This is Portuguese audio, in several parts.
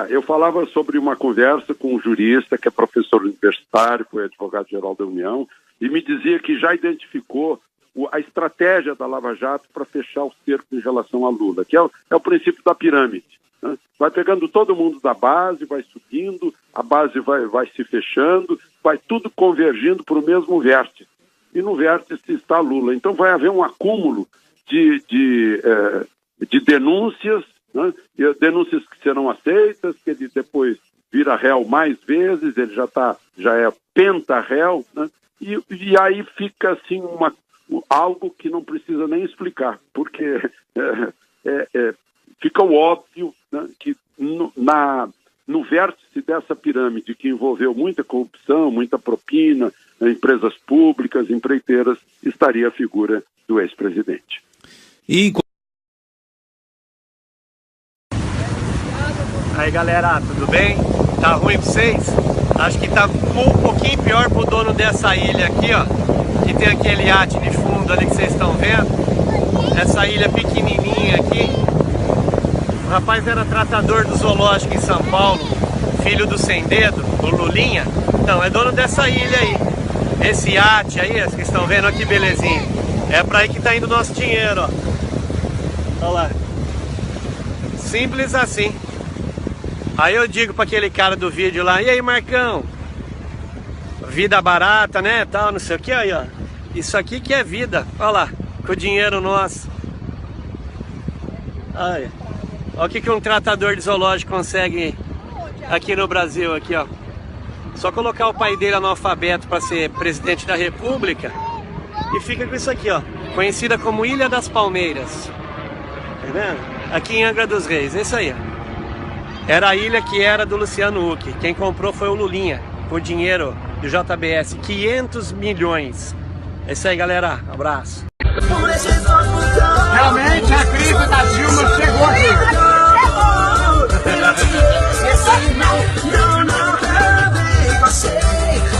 Eu falava sobre uma conversa com um jurista que é professor universitário, foi advogado-geral da União, e me dizia que já identificou a estratégia da Lava Jato para fechar o cerco em relação a Lula, que é o princípio da pirâmide. Né? Vai pegando todo mundo da base, vai subindo, a base vai se fechando, vai tudo convergindo para o mesmo vértice. E no vértice está Lula. Então vai haver um acúmulo de denúncias, né? E denúncias que serão aceitas, que ele depois vira réu mais vezes, ele já é penta-réu, né? E aí fica assim algo que não precisa nem explicar, porque fica óbvio, né, que no vértice dessa pirâmide que envolveu muita corrupção, muita propina, empresas públicas, empreiteiras, estaria a figura do ex-presidente. Aí galera, tudo bem? Tá ruim pra vocês? Acho que tá um pouquinho pior pro dono dessa ilha aqui, ó. Que tem aquele iate de fundo ali que vocês estão vendo. Essa ilha pequenininha aqui. O rapaz era tratador do zoológico em São Paulo, filho do Sem Dedo, do Lulinha. Então, é dono dessa ilha aí. Esse iate aí, vocês estão vendo aqui, belezinha. É pra aí que tá indo o nosso dinheiro, ó. Olha lá. Simples assim. Aí eu digo para aquele cara do vídeo lá, e aí Marcão, vida barata, né, tal, não sei o que, aí ó, isso aqui que é vida, olha lá, com o dinheiro nosso. Aí, olha o que um tratador de zoológico consegue aqui no Brasil, aqui ó. Só colocar o pai dele analfabeto para ser presidente da república e fica com isso aqui ó, conhecida como Ilha das Palmeiras, tá vendo? Aqui em Angra dos Reis, é isso aí ó. Era a ilha que era do Luciano Huck. Quem comprou foi o Lulinha, por dinheiro do JBS, 500 milhões. É isso aí, galera. Abraço. Realmente a crise da Dilma chegou aqui.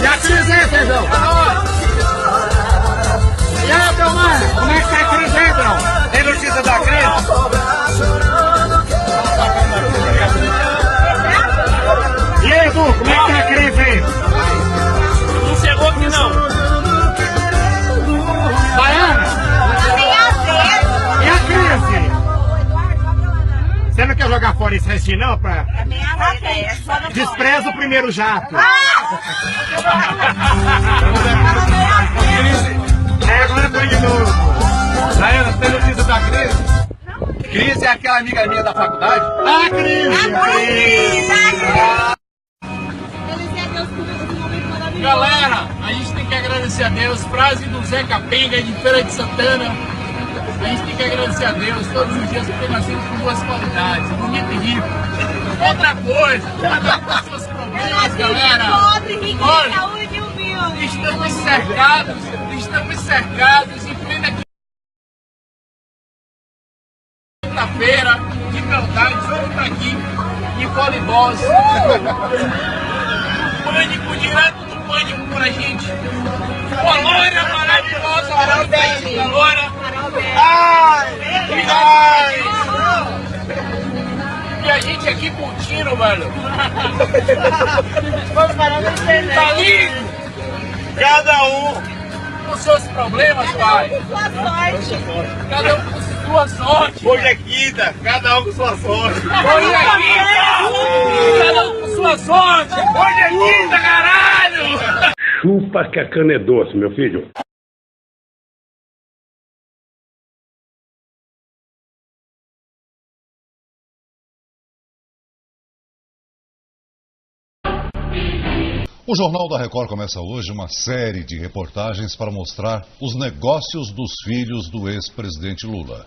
E a crise aí, Pedrão? E aí, Belmar, como é que tá a crise aí, Belmar? Tem notícia da crise? E aí, Edu, como é que tá a crise aí? Não chegou aqui não. Baiana? E a crise? Você não quer jogar fora esse restinho não? Despreza o primeiro jato. Agora foi de novo. Baiana, você tem notícia da crise? Crise é aquela amiga minha da faculdade? A crise! Galera, a gente tem que agradecer a Deus. Frase do Zé Capenga de Feira de Santana. A gente tem que agradecer a Deus todos os dias por ter nascido com boas qualidades, bonito e rico. Outra coisa, cada um com seus problemas, galera. Olha, estamos cercados em plena quinta-feira de verdade, vamos aqui em Poliboss. Pânico, direto do pânico pra gente. Uma loira maravilhosa, uma loira. E a gente aqui curtindo, mano. Tá lindo. Cada um com seus problemas, pai. Cada um com sua sorte. Hoje é quinta, cada um com sua sorte. Hoje é quinta, cada um com sua sorte. Hoje é quinta, caralho. Chupa que a cana é doce, meu filho. O Jornal da Record começa hoje uma série de reportagens para mostrar os negócios dos filhos do ex-presidente Lula.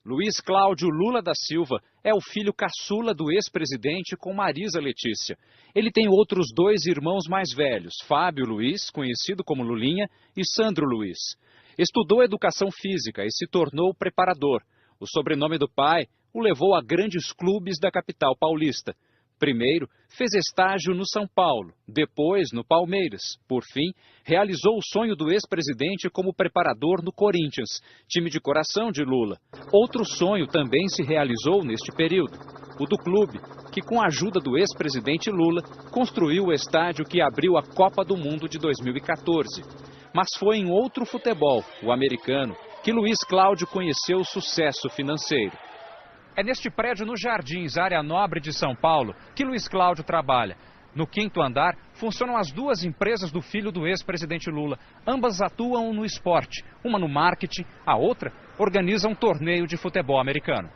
Luiz Cláudio Lula da Silva é o filho caçula do ex-presidente com Marisa Letícia. Ele tem outros dois irmãos mais velhos, Fábio Luiz, conhecido como Lulinha, e Sandro Luiz. Estudou educação física e se tornou preparador. O sobrenome do pai o levou a grandes clubes da capital paulista. Primeiro, fez estágio no São Paulo, depois no Palmeiras. Por fim, realizou o sonho do ex-presidente como preparador no Corinthians, time de coração de Lula. Outro sonho também se realizou neste período, o do clube, que com a ajuda do ex-presidente Lula, construiu o estádio que abriu a Copa do Mundo de 2014. Mas foi em outro futebol, o americano, que Luiz Cláudio conheceu o sucesso financeiro. É neste prédio no Jardins, área nobre de São Paulo, que Luiz Cláudio trabalha. No 5º andar, funcionam as duas empresas do filho do ex-presidente Lula. Ambas atuam no esporte, uma no marketing, a outra organiza um torneio de futebol americano.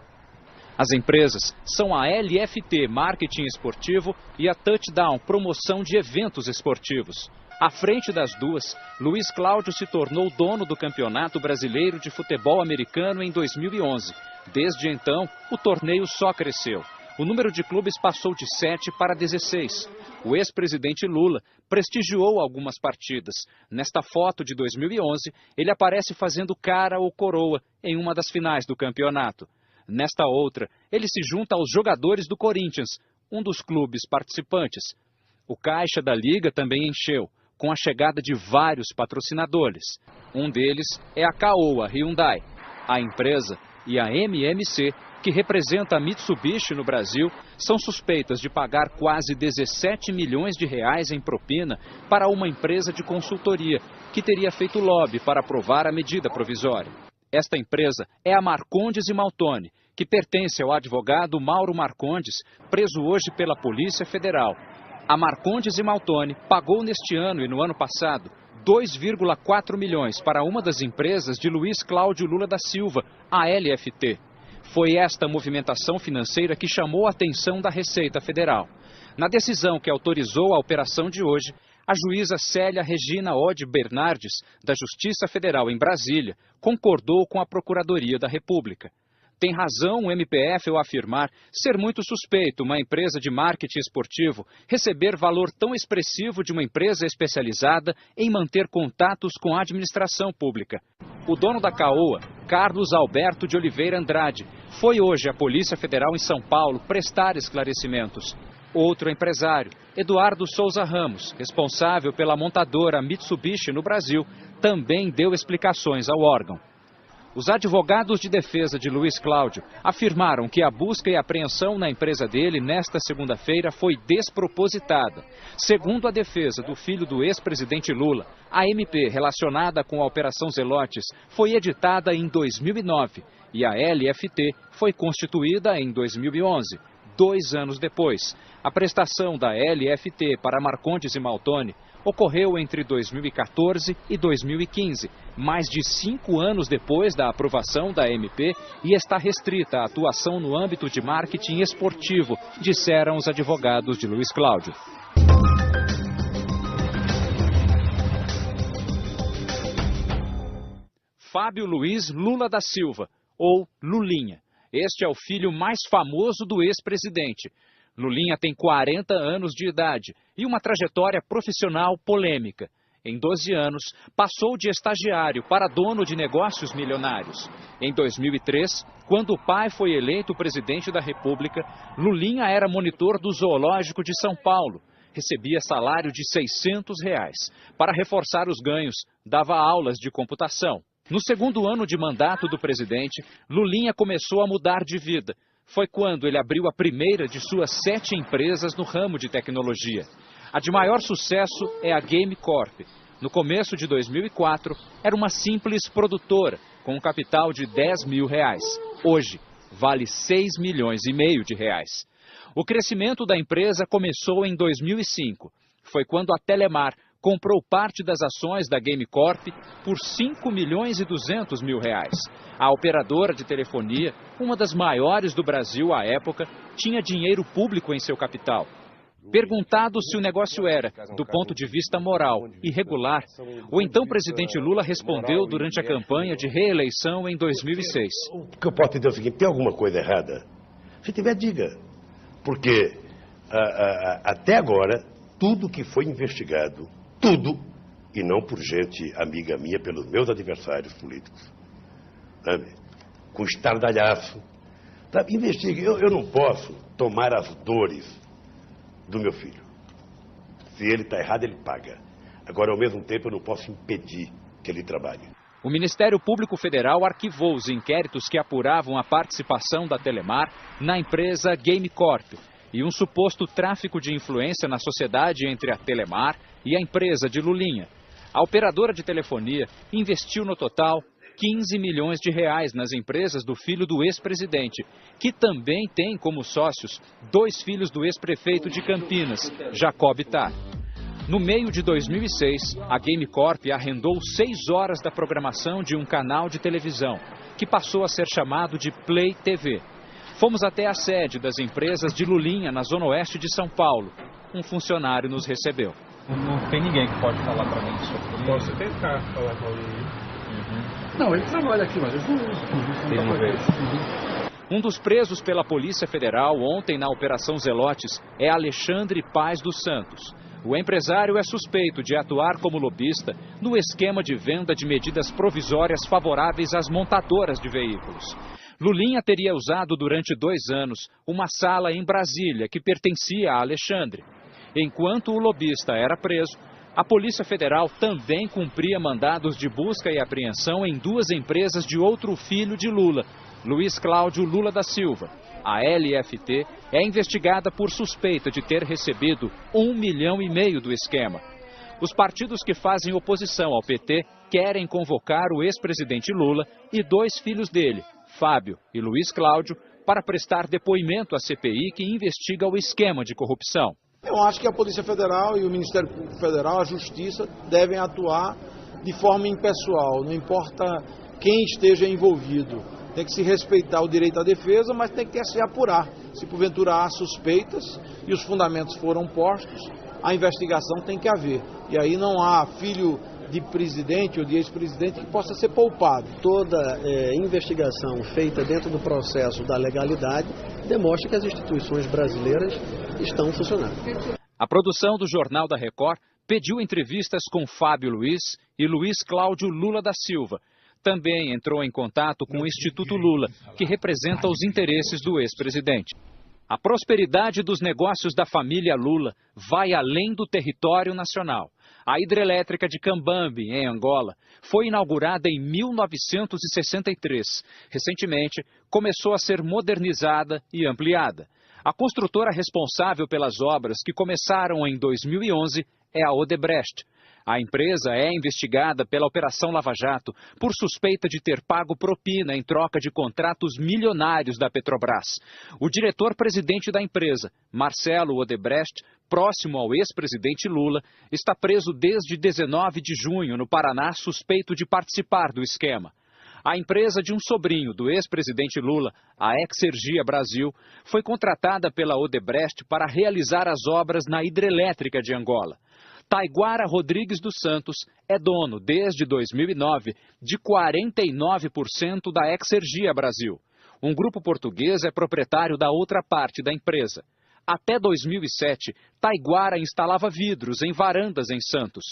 As empresas são a LFT, Marketing Esportivo, e a Touchdown, Promoção de Eventos Esportivos. À frente das duas, Luiz Cláudio se tornou dono do Campeonato Brasileiro de Futebol Americano em 2011. Desde então, o torneio só cresceu. O número de clubes passou de 7 para 16. O ex-presidente Lula prestigiou algumas partidas. Nesta foto de 2011, ele aparece fazendo cara ou coroa em uma das finais do campeonato. Nesta outra, ele se junta aos jogadores do Corinthians, um dos clubes participantes. O caixa da Liga também encheu, com a chegada de vários patrocinadores. Um deles é a Caoa Hyundai. A empresa e a MMC, que representa a Mitsubishi no Brasil, são suspeitas de pagar quase 17 milhões de reais em propina para uma empresa de consultoria, que teria feito lobby para aprovar a medida provisória. Esta empresa é a Marcondes e Maltoni, que pertence ao advogado Mauro Marcondes, preso hoje pela Polícia Federal. A Marcondes e Maltoni pagou neste ano e no ano passado 2,4 milhões para uma das empresas de Luiz Cláudio Lula da Silva, a LFT. Foi esta movimentação financeira que chamou a atenção da Receita Federal. Na decisão que autorizou a operação de hoje, a juíza Célia Regina Ode Bernardes, da Justiça Federal em Brasília, concordou com a Procuradoria da República. Tem razão o MPF ao afirmar ser muito suspeito uma empresa de marketing esportivo receber valor tão expressivo de uma empresa especializada em manter contatos com a administração pública. O dono da Caoa, Carlos Alberto de Oliveira Andrade, foi hoje à Polícia Federal em São Paulo prestar esclarecimentos. Outro empresário, Eduardo Souza Ramos, responsável pela montadora Mitsubishi no Brasil, também deu explicações ao órgão. Os advogados de defesa de Luiz Cláudio afirmaram que a busca e apreensão na empresa dele nesta segunda-feira foi despropositada. Segundo a defesa do filho do ex-presidente Lula, a MP relacionada com a Operação Zelotes foi editada em 2009 e a LFT foi constituída em 2011. 2 anos depois, a prestação da LFT para Marcondes e Maltoni ocorreu entre 2014 e 2015, mais de 5 anos depois da aprovação da MP, e está restrita à atuação no âmbito de marketing esportivo, disseram os advogados de Luiz Cláudio. Fábio Luiz Lula da Silva, ou Lulinha. Este é o filho mais famoso do ex-presidente. Lulinha tem 40 anos de idade e uma trajetória profissional polêmica. Em 12 anos, passou de estagiário para dono de negócios milionários. Em 2003, quando o pai foi eleito presidente da República, Lulinha era monitor do Zoológico de São Paulo. Recebia salário de R$600. Para reforçar os ganhos, dava aulas de computação. No segundo ano de mandato do presidente, Lulinha começou a mudar de vida. Foi quando ele abriu a primeira de suas 7 empresas no ramo de tecnologia. A de maior sucesso é a Game Corp. No começo de 2004, era uma simples produtora, com um capital de R$10 mil. Hoje, vale R$6,5 milhões de reais. O crescimento da empresa começou em 2005. Foi quando a Telemar comprou parte das ações da Game Corp por R$5,2 milhões. A operadora de telefonia, uma das maiores do Brasil à época, tinha dinheiro público em seu capital. Perguntado se o negócio era, do ponto de vista moral, irregular, o então presidente Lula respondeu durante a campanha de reeleição em 2006. O que eu posso dizer é o seguinte, tem alguma coisa errada? Se tiver, diga. Porque até agora, tudo que foi investigado, tudo, e não por gente amiga minha, pelos meus adversários políticos, sabe? Com estardalhaço. Sabe? Investigue. Eu não posso tomar as dores do meu filho. Se ele está errado, ele paga. Agora, ao mesmo tempo, eu não posso impedir que ele trabalhe. O Ministério Público Federal arquivou os inquéritos que apuravam a participação da Telemar na empresa Game Corp e um suposto tráfico de influência na sociedade entre a Telemar e a empresa de Lulinha. A operadora de telefonia investiu no total 15 milhões de reais nas empresas do filho do ex-presidente, que também tem como sócios 2 filhos do ex-prefeito de Campinas, Jacob Tarr. No meio de 2006, a Game Corp arrendou 6 horas da programação de um canal de televisão, que passou a ser chamado de Play TV. Fomos até a sede das empresas de Lulinha, na zona oeste de São Paulo. Um funcionário nos recebeu. Não tem ninguém que pode falar para mim sobre isso. Posso tentar falar com ele. Não, ele trabalha aqui, mas eu não uso. Tem uma vez. Um dos presos pela Polícia Federal ontem na Operação Zelotes é Alexandre Paz dos Santos. O empresário é suspeito de atuar como lobista no esquema de venda de medidas provisórias favoráveis às montadoras de veículos. Lulinha teria usado durante 2 anos uma sala em Brasília que pertencia a Alexandre. Enquanto o lobista era preso, a Polícia Federal também cumpria mandados de busca e apreensão em 2 empresas de outro filho de Lula, Luiz Cláudio Lula da Silva. A LFT é investigada por suspeita de ter recebido 1,5 milhão do esquema. Os partidos que fazem oposição ao PT querem convocar o ex-presidente Lula e 2 filhos dele, Fábio e Luiz Cláudio, para prestar depoimento à CPI que investiga o esquema de corrupção. Eu acho que a Polícia Federal e o Ministério Público Federal, a Justiça, devem atuar de forma impessoal, não importa quem esteja envolvido. Tem que se respeitar o direito à defesa, mas tem que se apurar. Se porventura há suspeitas e os fundamentos foram postos, a investigação tem que haver. E aí não há filho de presidente ou de ex-presidente que possa ser poupado. Toda investigação feita dentro do processo da legalidade demonstra que as instituições brasileiras estão funcionando. A produção do Jornal da Record pediu entrevistas com Fábio Luiz e Luiz Cláudio Lula da Silva. Também entrou em contato com o Instituto Lula, que representa os interesses do ex-presidente. A prosperidade dos negócios da família Lula vai além do território nacional. A hidrelétrica de Cambambi, em Angola, foi inaugurada em 1963. Recentemente, começou a ser modernizada e ampliada. A construtora responsável pelas obras, que começaram em 2011, é a Odebrecht. A empresa é investigada pela Operação Lava Jato por suspeita de ter pago propina em troca de contratos milionários da Petrobras. O diretor-presidente da empresa, Marcelo Odebrecht, próximo ao ex-presidente Lula, está preso desde 19 de junho no Paraná, suspeito de participar do esquema. A empresa de um sobrinho do ex-presidente Lula, a Exergia Brasil, foi contratada pela Odebrecht para realizar as obras na hidrelétrica de Angola. Taiguara Rodrigues dos Santos é dono, desde 2009, de 49% da Exergia Brasil. Um grupo português é proprietário da outra parte da empresa. Até 2007, Taiguara instalava vidros em varandas em Santos.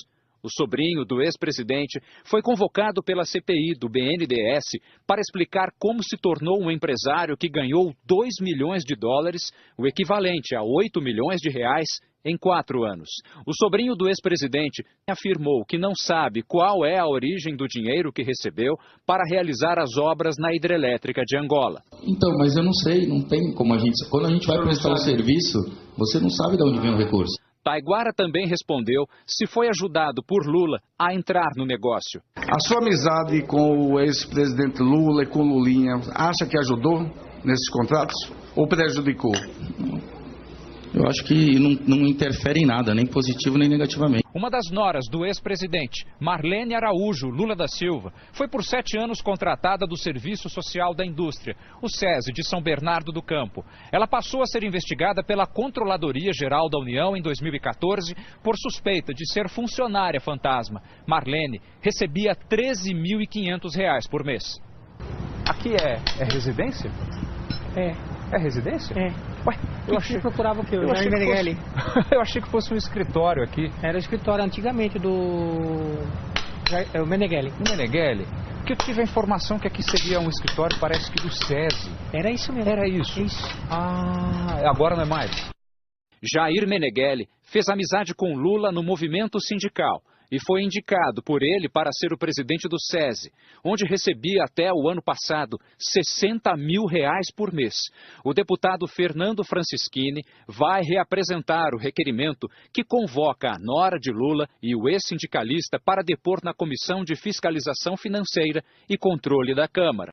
O sobrinho do ex-presidente foi convocado pela CPI do BNDES para explicar como se tornou um empresário que ganhou 2 milhões de dólares, o equivalente a 8 milhões de reais, em 4 anos. O sobrinho do ex-presidente afirmou que não sabe qual é a origem do dinheiro que recebeu para realizar as obras na hidrelétrica de Angola. Então, mas eu não sei, não tem como a gente... Quando a gente vai prestar o serviço, você não sabe de onde vem o recurso. Taiguara também respondeu se foi ajudado por Lula a entrar no negócio. A sua amizade com o ex-presidente Lula e com Lulinha, acha que ajudou nesses contratos ou prejudicou? Eu acho que não interfere em nada, nem positivo nem negativamente. Uma das noras do ex-presidente, Marlene Araújo Lula da Silva, foi por 7 anos contratada do Serviço Social da Indústria, o SESI, de São Bernardo do Campo. Ela passou a ser investigada pela Controladoria Geral da União em 2014 por suspeita de ser funcionária fantasma. Marlene recebia R$ 13.500 por mês. Aqui é residência? É residência? É. Ué, eu achei que procurava o quê? Eu achei que fosse um escritório aqui. Era escritório antigamente do o Meneghelli. O Meneghelli? Porque eu tive a informação que aqui seria um escritório, parece que do SESI. Era isso mesmo. Era isso. Isso. Ah, agora não é mais. Jair Meneghelli fez amizade com Lula no movimento sindical e foi indicado por ele para ser o presidente do SESI, onde recebia até o ano passado R$60 mil por mês. O deputado Fernando Francischini vai reapresentar o requerimento que convoca a nora de Lula e o ex-sindicalista para depor na Comissão de Fiscalização Financeira e Controle da Câmara.